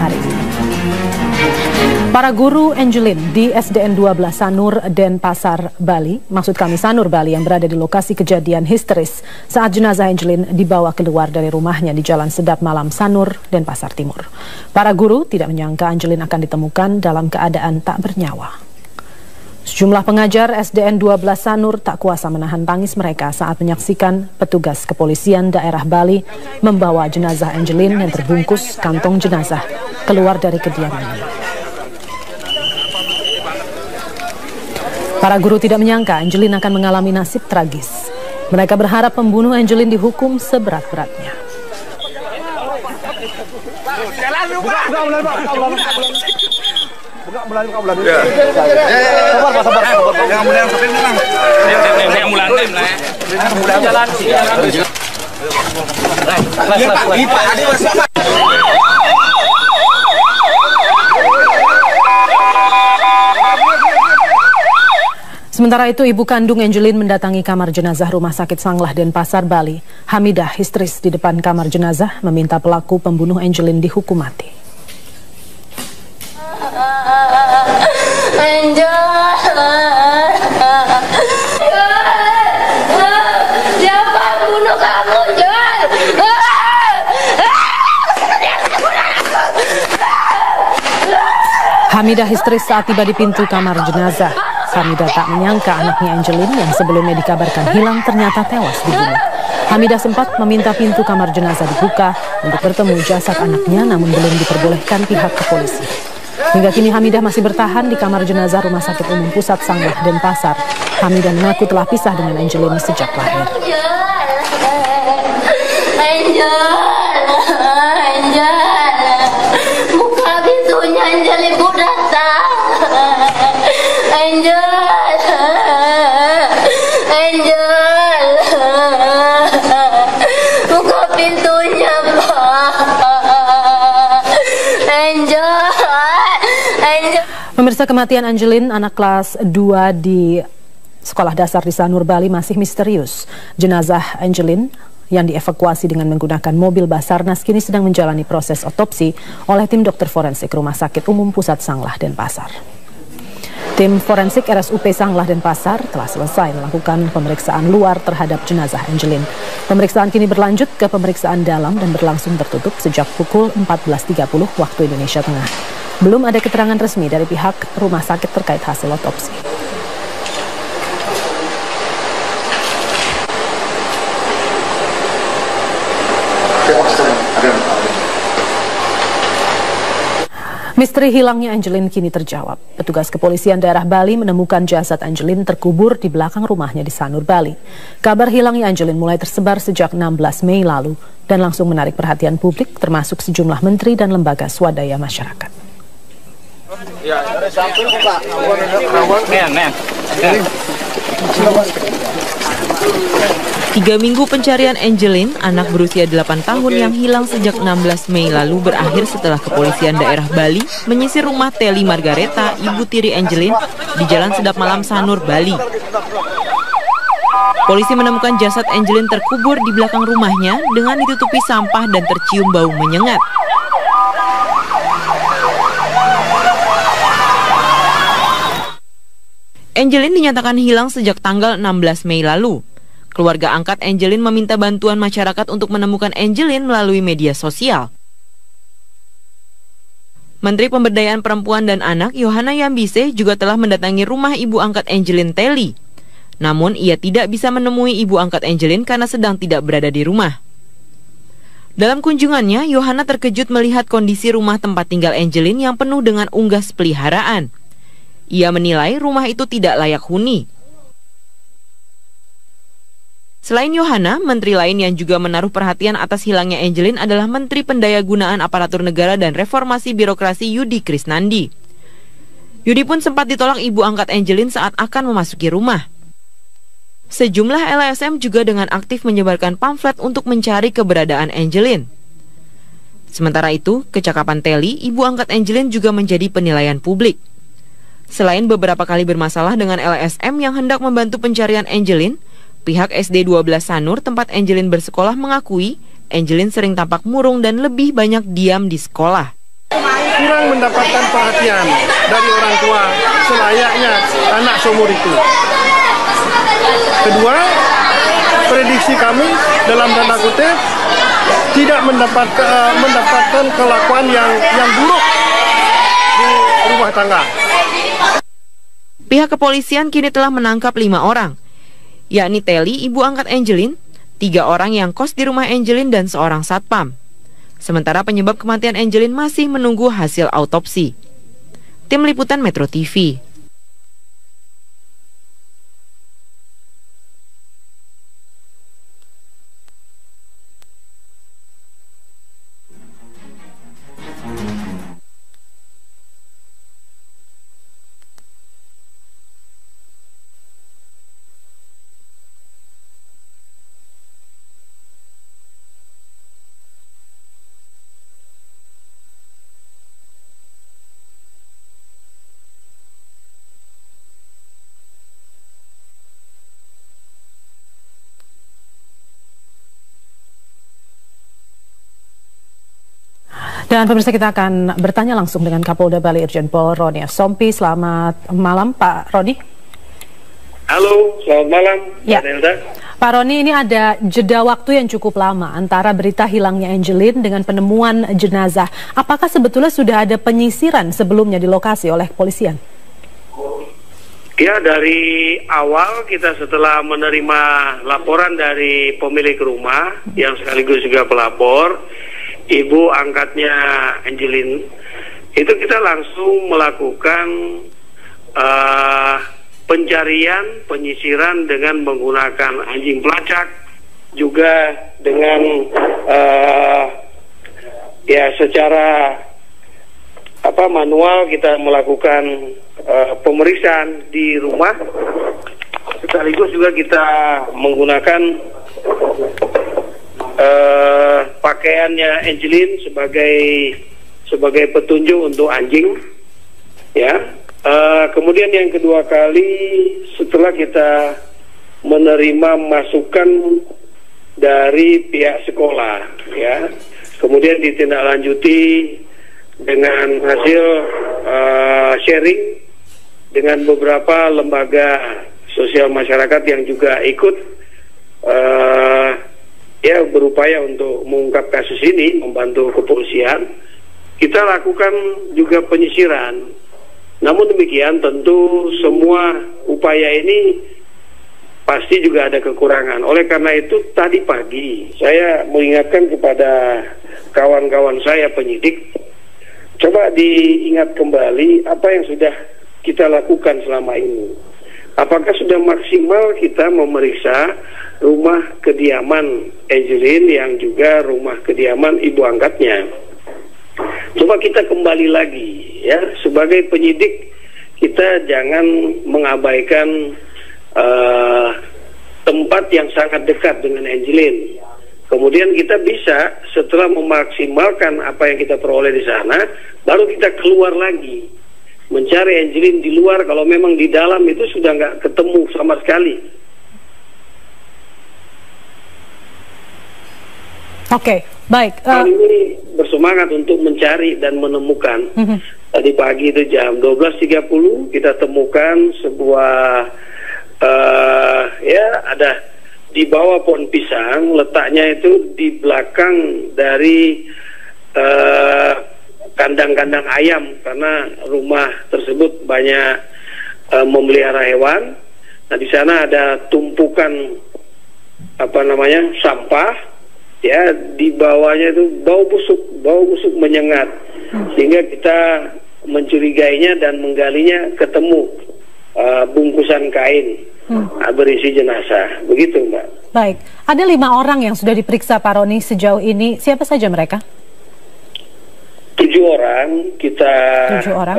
hari ini. Para guru Angelin di SDN 12 Sanur, Denpasar, Bali, maksud kami Sanur, Bali, yang berada di lokasi kejadian histeris saat jenazah Angelin dibawa keluar dari rumahnya di Jalan Sedap Malam, Sanur, Denpasar Timur. Para guru tidak menyangka Angelin akan ditemukan dalam keadaan tak bernyawa. Sejumlah pengajar SDN 12 Sanur tak kuasa menahan tangis mereka saat menyaksikan petugas kepolisian daerah Bali membawa jenazah Angelin yang terbungkus kantong jenazah keluar dari kediamannya. Para guru tidak menyangka Angelin akan mengalami nasib tragis. Mereka berharap pembunuh Angelin dihukum seberat-beratnya. Sementara itu, ibu kandung Angelin mendatangi kamar jenazah Rumah Sakit Sanglah Denpasar, Bali. Hamidah histeris di depan kamar jenazah meminta pelaku pembunuh Angelin dihukum mati. Siapa bunuh kamu, Jol? Hamidah histeris saat tiba di pintu kamar jenazah. Hamidah tak menyangka anaknya Angelin yang sebelumnya dikabarkan hilang ternyata tewas dibunuh. Hamidah sempat meminta pintu kamar jenazah dibuka untuk bertemu jasad anaknya, namun belum diperbolehkan pihak kepolisian. Hingga kini Hamidah masih bertahan di kamar jenazah Rumah Sakit Umum Pusat Sanglah Denpasar. Hamidah mengaku telah pisah dengan Angelin sejak lahir. Angel, buka pintunya, Angel, ibu datang. Angel, buka pintunya, Pak. Angel. Pemirsa, kematian Angelin, anak kelas 2 di sekolah dasar di Sanur, Bali, masih misterius. Jenazah Angelin yang dievakuasi dengan menggunakan mobil Basarnas kini sedang menjalani proses otopsi oleh tim dokter forensik Rumah Sakit Umum Pusat Sanglah Denpasar. Tim forensik RSUP Sanglah Denpasar telah selesai melakukan pemeriksaan luar terhadap jenazah Angelin. Pemeriksaan kini berlanjut ke pemeriksaan dalam dan berlangsung tertutup sejak pukul 14.30 waktu Indonesia Tengah. Belum ada keterangan resmi dari pihak rumah sakit terkait hasil otopsi. Misteri hilangnya Angelin kini terjawab. Petugas kepolisian daerah Bali menemukan jasad Angelin terkubur di belakang rumahnya di Sanur, Bali. Kabar hilangnya Angelin mulai tersebar sejak 16 Mei lalu dan langsung menarik perhatian publik, termasuk sejumlah menteri dan lembaga swadaya masyarakat. 3 minggu pencarian Angelin, anak berusia 8 tahun yang hilang sejak 16 Mei lalu berakhir setelah kepolisian daerah Bali menyisir rumah Teli Margareta, ibu tiri Angelin, di Jalan Sedap Malam, Sanur, Bali. Polisi menemukan jasad Angelin terkubur di belakang rumahnya dengan ditutupi sampah dan tercium bau menyengat. Angelin dinyatakan hilang sejak tanggal 16 Mei lalu. Keluarga angkat Angelin meminta bantuan masyarakat untuk menemukan Angelin melalui media sosial. Menteri Pemberdayaan Perempuan dan Anak Yohana Yambise juga telah mendatangi rumah ibu angkat Angelin, Teli. Namun ia tidak bisa menemui ibu angkat Angelin karena sedang tidak berada di rumah. Dalam kunjungannya, Yohana terkejut melihat kondisi rumah tempat tinggal Angelin yang penuh dengan unggas peliharaan. Ia menilai rumah itu tidak layak huni. Selain Yohana, menteri lain yang juga menaruh perhatian atas hilangnya Angelin adalah Menteri Pendayagunaan Aparatur Negara dan Reformasi Birokrasi Yudi Krisnandi. Yudi pun sempat ditolak ibu angkat Angelin saat akan memasuki rumah. Sejumlah LSM juga dengan aktif menyebarkan pamflet untuk mencari keberadaan Angelin. Sementara itu, kecakapan Teli, ibu angkat Angelin juga menjadi penilaian publik. Selain beberapa kali bermasalah dengan LSM yang hendak membantu pencarian Angelin, pihak SD 12 Sanur tempat Angelin bersekolah mengakui Angelin sering tampak murung dan lebih banyak diam di sekolah. kurang mendapatkan perhatian dari orang tua selayaknya anak seumur itu. Kedua, prediksi kami dalam tanda kutip tidak mendapatkan kelakuan yang buruk di rumah tangga. Pihak kepolisian kini telah menangkap 5 orang, yakni Teli, ibu angkat Angelin, 3 orang yang kos di rumah Angelin, dan seorang satpam. Sementara penyebab kematian Angelin masih menunggu hasil autopsi. Tim Liputan Metro TV. Dan pemirsa, kita akan bertanya langsung dengan Kapolda Bali Irjen Pol Roni Sompi. Selamat malam Pak Roni. Halo, selamat malam ya. Mbak Nelda. Pak Roni, ini ada jeda waktu yang cukup lama antara berita hilangnya Angelin dengan penemuan jenazah. Apakah sebetulnya sudah ada penyisiran sebelumnya di lokasi oleh kepolisian? Ya, dari awal kita setelah menerima laporan dari pemilik rumah yang sekaligus juga pelapor, ibu angkatnya Angelin, itu kita langsung melakukan penyisiran dengan menggunakan anjing pelacak, juga dengan secara manual kita melakukan pemeriksaan di rumah, sekaligus juga kita menggunakan pakaiannya Angelin sebagai petunjuk untuk anjing, ya. Kemudian yang kedua kali setelah kita menerima masukan dari pihak sekolah, ya, kemudian ditindaklanjuti dengan hasil sharing dengan beberapa lembaga sosial masyarakat yang juga ikut berupaya untuk mengungkap kasus ini, membantu kepolisian. Kita lakukan juga penyisiran. Namun demikian tentu semua upaya ini pasti juga ada kekurangan. Oleh karena itu tadi pagi saya mengingatkan kepada kawan-kawan saya penyidik, coba diingat kembali apa yang sudah kita lakukan selama ini. Apakah sudah maksimal kita memeriksa rumah kediaman Angelin yang juga rumah kediaman ibu angkatnya? Coba kita kembali lagi, ya, sebagai penyidik kita jangan mengabaikan tempat yang sangat dekat dengan Angelin. Kemudian kita bisa setelah memaksimalkan apa yang kita peroleh di sana, baru kita keluar lagi mencari Angelin di luar. Kalau memang di dalam itu sudah nggak ketemu sama sekali. Oke, baik. Kali ini bersemangat untuk mencari dan menemukan. Tadi pagi itu jam 12.30 kita temukan sebuah ada di bawah pohon pisang, letaknya itu di belakang dari kandang-kandang ayam, karena rumah tersebut banyak memelihara hewan. Nah, di sana ada tumpukan sampah, ya, di bawahnya itu bau busuk menyengat, sehingga kita mencurigainya dan menggalinya, ketemu bungkusan kain berisi jenazah. Begitu, Mbak. Baik, ada 5 orang yang sudah diperiksa Pak Roni sejauh ini. Siapa saja mereka? 7 orang kita 7 orang.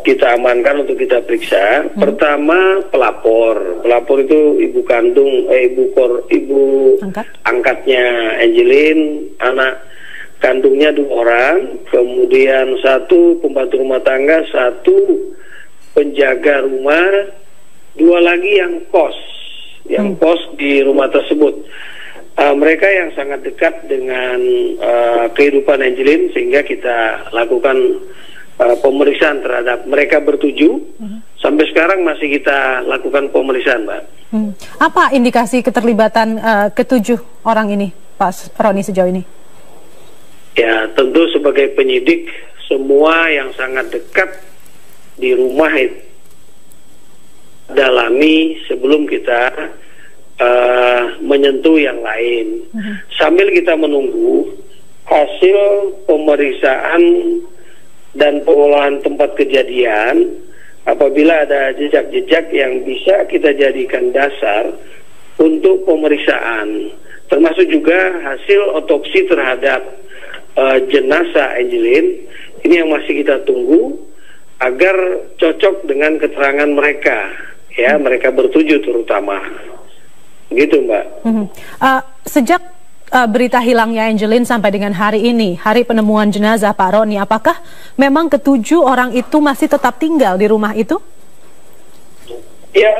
Kita amankan untuk kita periksa. Pertama pelapor itu ibu kandung, ibu angkatnya Angelin, anak kandungnya 2 orang, kemudian 1 pembantu rumah tangga, 1 penjaga rumah, 2 lagi yang kos di rumah tersebut. mereka yang sangat dekat dengan kehidupan Angelin, sehingga kita lakukan pemeriksaan terhadap mereka bertujuh. Sampai sekarang masih kita lakukan pemeriksaan, Mbak. Apa indikasi keterlibatan ketujuh orang ini, Pak Roni, sejauh ini? Ya, tentu sebagai penyidik, semua yang sangat dekat di rumah itu dalami sebelum kita menyentuh yang lain. Sambil kita menunggu hasil pemeriksaan dan pengolahan tempat kejadian, apabila ada jejak-jejak yang bisa kita jadikan dasar untuk pemeriksaan, termasuk juga hasil otopsi terhadap jenazah Angelin, ini yang masih kita tunggu agar cocok dengan keterangan mereka, ya, mereka bertujuh terutama. Gitu, Mbak. Sejak berita hilangnya Angelin sampai dengan hari ini, hari penemuan jenazah, Pak Roni, apakah memang ketujuh orang itu masih tetap tinggal di rumah itu? Ya,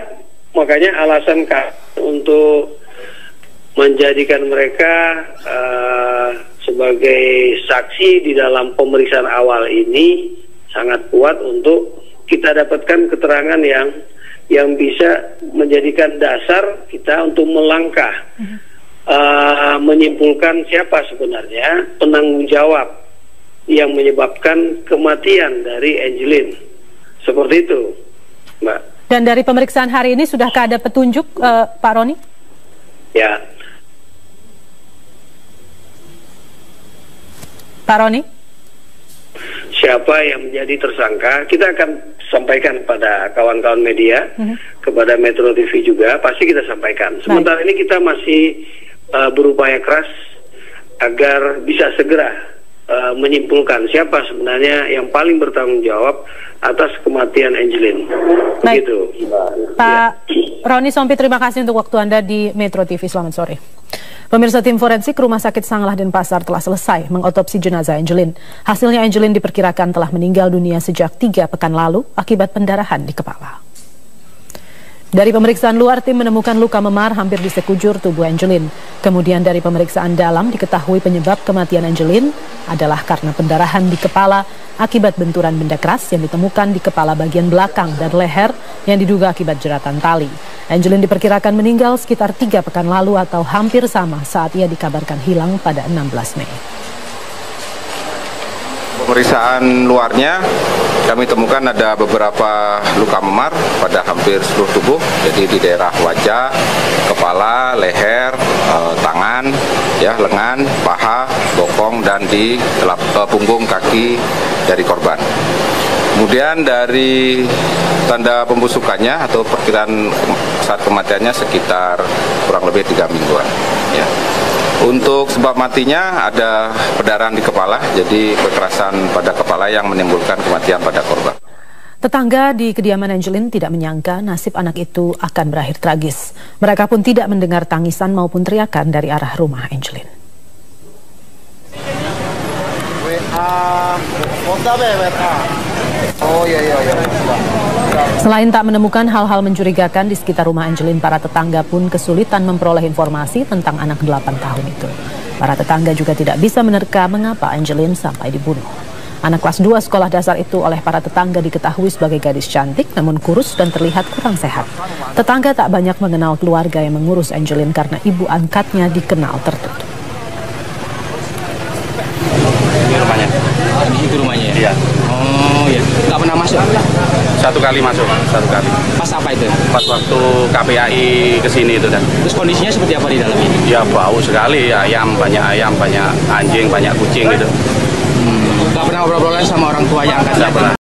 makanya alasan untuk menjadikan mereka sebagai saksi di dalam pemeriksaan awal ini sangat kuat untuk kita dapatkan keterangan yang bisa menjadikan dasar kita untuk melangkah menyimpulkan siapa sebenarnya penanggung jawab yang menyebabkan kematian dari Angelin. Seperti itu, Mbak. Dan dari pemeriksaan hari ini sudahkah ada petunjuk, Pak Roni? Ya. Pak Roni? Siapa yang menjadi tersangka, kita akan sampaikan pada kawan-kawan media, kepada Metro TV juga, pasti kita sampaikan. Sementara ini kita masih berupaya keras agar bisa segera menyimpulkan siapa sebenarnya yang paling bertanggung jawab atas kematian Angelin. Begitu. Pak Roni Sompi, terima kasih untuk waktu Anda di Metro TV. Selamat sore. Pemirsa, tim forensik Rumah Sakit Sanglah Denpasar telah selesai mengotopsi jenazah Angelin. Hasilnya Angelin diperkirakan telah meninggal dunia sejak 3 pekan lalu akibat pendarahan di kepala. Dari pemeriksaan luar, tim menemukan luka memar hampir di sekujur tubuh Angelin. Kemudian dari pemeriksaan dalam diketahui penyebab kematian Angelin adalah karena pendarahan di kepala akibat benturan benda keras yang ditemukan di kepala bagian belakang dan leher yang diduga akibat jeratan tali. Angelin diperkirakan meninggal sekitar 3 pekan lalu atau hampir sama saat ia dikabarkan hilang pada 16 Mei. Pemeriksaan luarnya kami temukan ada beberapa luka memar pada hampir seluruh tubuh, jadi di daerah wajah, kepala, leher, tangan, ya, lengan, paha, bokong, dan di punggung kaki dari korban. Kemudian dari tanda pembusukannya atau perkiraan saat kematiannya sekitar kurang lebih 3 mingguan. Ya. Untuk sebab matinya ada pendarahan di kepala, jadi kekerasan pada kepala yang menimbulkan kematian pada korban. Tetangga di kediaman Angelin tidak menyangka nasib anak itu akan berakhir tragis. Mereka pun tidak mendengar tangisan maupun teriakan dari arah rumah Angelin. Selain tak menemukan hal-hal mencurigakan di sekitar rumah Angelin, para tetangga pun kesulitan memperoleh informasi tentang anak 8 tahun itu. Para tetangga juga tidak bisa menerka mengapa Angelin sampai dibunuh. Anak kelas 2 sekolah dasar itu oleh para tetangga diketahui sebagai gadis cantik namun kurus dan terlihat kurang sehat. Tetangga tak banyak mengenal keluarga yang mengurus Angelin karena ibu angkatnya dikenal tertutup. Di situ rumahnya ya? Iya. Oh iya. Nggak pernah masuk? 1 kali masuk, 1 kali. Pas apa itu? Pas waktu KPAI kesini itu dan. Terus kondisinya seperti apa di dalam ini? Ya bau sekali, ayam, banyak anjing, banyak kucing gitu. Nggak pernah ngobrol-ngobrol sama orang tua yang angkat? Nggak pernah.